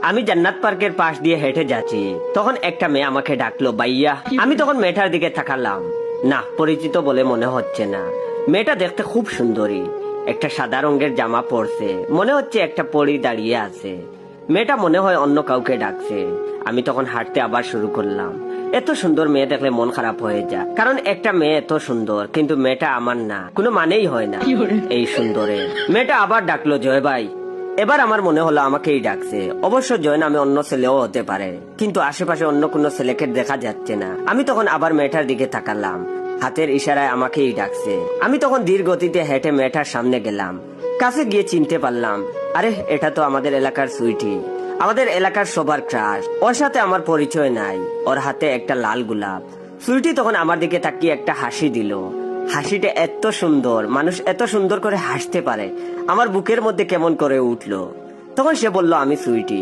আমি জান্নাত পার্কের পাশ দিয়ে হেঁটে যাচ্ছি, তখন একটা মেয়ে আমাকে ডাকলো ভাইয়া। আমি তখন মেয়েটার দিকে তাকালাম, না পরিচিত বলে মনে হচ্ছে না। মেয়েটা দেখতে খুব সুন্দরী, একটা সাদা রঙের জামা পরছে, মনে হচ্ছে একটা পরী দাঁড়িয়ে আছে। মেয়েটা মনে হয় অন্য কাউকে ডাকছে। আমি তখন হাঁটতে আবার শুরু করলাম। এত সুন্দর মেয়ে দেখলে মন খারাপ হয়ে যায়, কারণ একটা মেয়ে এত সুন্দর কিন্তু মেয়েটা আমার না, কোনো মানেই হয় না এই সুন্দরে। মেয়েটা আবার ডাকলো জয় ভাই। এবার আমার মনে হলো আমাকেই ডাকছে। অবশ্য জয় নামে অন্য ছেলেও হতে পারে, কিন্তু আশেপাশে অন্য কোনো ছেলেকে দেখা যাচ্ছে না। আমি তখন আবার মেয়েটার দিকে তাকালাম, হাতের ইশারায় আমাকেই ডাকছে। আমি তখন ধীর গতিতে হেঁটে মেয়েটার সামনে গেলাম। কাছে গিয়ে চিনতে পারলাম, আরে এটা তো আমাদের এলাকার সুইটি, আমাদের এলাকার সবার ক্রাশ। ওর সাথে আমার পরিচয় নাই, ওর হাতে একটা লাল গোলাপ। সুইটি তখন আমার দিকে তাকিয়ে একটা হাসি দিল। হাসিটা এত সুন্দর, মানুষ এত সুন্দর করে হাসতে পারে, আমার বুকের মধ্যে কেমন করে উঠলো। তখন সে বলল আমি সুইটি।